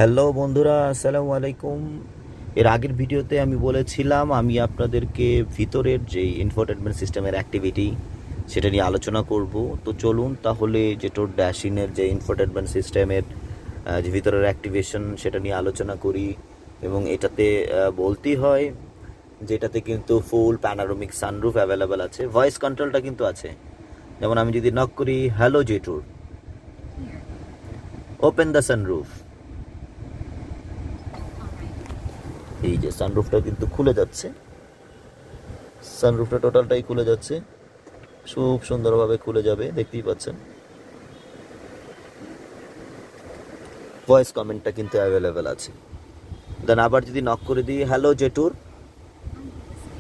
Hello বন্ধুরা, আসসালামু আলাইকুম। এর আগের ভিডিওতে আমি বলেছিলাম আমি আপনাদেরকে ভিতরের যে ইনফোটেনমেন্ট সিস্টেমের অ্যাক্টিভিটি সেটা নিয়ে আলোচনা করব। তো চলুন তাহলে যেটোর ড্যাশিনের যে ইনফোটেনমেন্ট সিস্টেমের যে ভিতরের অ্যাক্টিভেশন সেটা নিয়ে আলোচনা করি। এবং এটাতে বলতেই হয় যে এটাতে কিন্তু ফুল প্যানারোমিক সানরুফ অ্যাভেলেবেল আছে, ভয়েস কন্ট্রোলটা কিন্তু আছে। যেমন আমি যদি নক করি, হ্যালো জেটুর, ওপেন দ্য সানরুফ, এই যে সানরুফটা কিন্তু খুলে যাচ্ছে। সানরুফটা টোটালটাই খুলে যাচ্ছে, খুব সুন্দরভাবে খুলে যাবে, দেখতেই পাচ্ছেন। ভয়েস কমেন্টটা কিন্তু অ্যাভেলেবেল আছে। দেন আবার যদি নক করে দিই, হ্যালো জেটুর,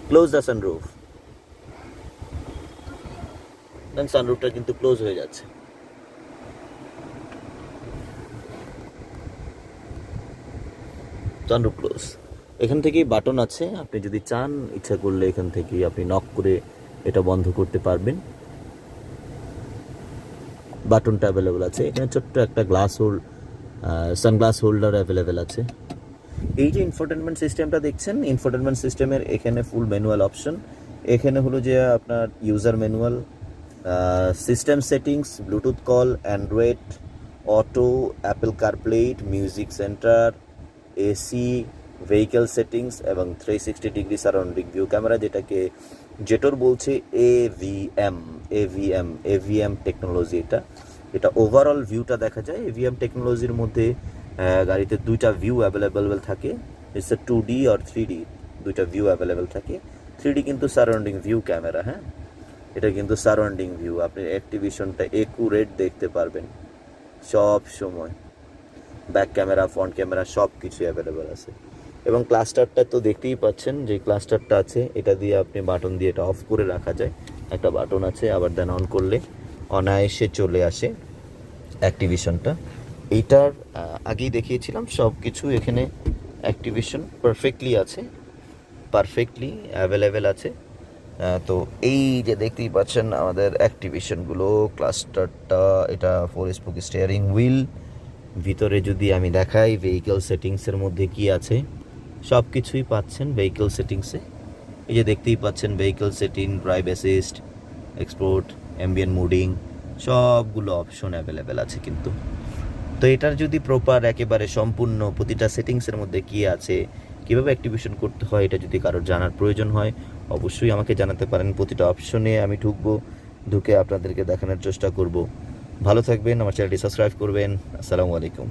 ক্লোজ দ্য সানরুফ, দেন সানরুফটা কিন্তু ক্লোজ হয়ে যাচ্ছে। Sunroof close. এখান থেকেই বাটন আছে, আপনি যদি চান ইচ্ছা করলে এখান থেকেই আপনি নক করে এটা বন্ধ করতে পারবেন। বাটনটা অ্যাভেলেবেল আছে। এখানে ছোট্ট একটা গ্লাস সানগ্লাস হোল্ডার অ্যাভেলেবেল আছে। এই যে ইনফোটেনমেন্ট সিস্টেমটা দেখছেন, ইনফোটেনমেন্ট সিস্টেমের এখানে ফুল ম্যানুয়াল অপশন। এখানে হলো যে আপনার user manual, system settings, Bluetooth call, Android Auto, Apple CarPlay, music centre, AC, vehicle settings এবং 360 ডিগ্রি সারাউন্ডিং ভিউ ক্যামেরা, যেটাকে জেটোর বলছে এভিএম টেকনোলজি। এটা ওভারঅল ভিউটা দেখা যায়। এভিএম টেকনোলজির মধ্যে গাড়িতে দুইটা ভিউ অ্যাভেলেবেল থাকে, ইটস 2D আর 3D, দুইটা ভিউ অ্যাভেলেবেল থাকে। 3D কিন্তু সারাউন্ডিং ভিউ ক্যামেরা, হ্যাঁ, এটা কিন্তু সারাউন্ডিং ভিউ, আপনি অ্যাক্টিভেশনটা একুরেট দেখতে পারবেন সব সময়। ব্যাক ক্যামেরা, ফ্রন্ট ক্যামেরা সব কিছু অ্যাভেলেবেল আছে। এবং ক্লাস্টারটা তো দেখতেই পাচ্ছেন, যে ক্লাস্টারটা আছে এটা দিয়ে আপনি বাটন দিয়ে এটা অফ করে রাখা যায়। একটা বাটন আছে, আবার দেন অন করলে অনায়াসে চলে আসে অ্যাক্টিভেশনটা। এইটার আগেই দেখিয়েছিলাম সব কিছু, এখানে অ্যাক্টিভেশন পারফেক্টলি আছে, পারফেক্টলি অ্যাভেলেবেল আছে। তো এই যে দেখতেই পাচ্ছেন আমাদের অ্যাক্টিভেশনগুলো, ক্লাস্টারটা, এটা 4 স্পোক স্টিয়ারিং হুইল। ভিতরে যদি আমি দেখাই ভেহিকেল সেটিংসের মধ্যে কি আছে, সব কিছুই পাচ্ছেন ভেহিকেল সেটিংসে। এই যে দেখতেই পাচ্ছেন vehicle setting, drive assist, export, ambient মুডিং, সবগুলো অপশন অ্যাভেলেবেল আছে কিন্তু। তো এটার যদি প্রপার একেবারে সম্পূর্ণ প্রতিটা সেটিংসের মধ্যে কী আছে, কীভাবে অ্যাক্টিভেশন করতে হয়, এটা যদি কারোর জানার প্রয়োজন হয় অবশ্যই আমাকে জানাতে পারেন। প্রতিটা অপশনে আমি ঢুকে আপনাদেরকে দেখানোর চেষ্টা করব। ভালো থাকবেন, আমার চ্যানেলটি সাবস্ক্রাইব করবেন। আসসালামু আলাইকুম।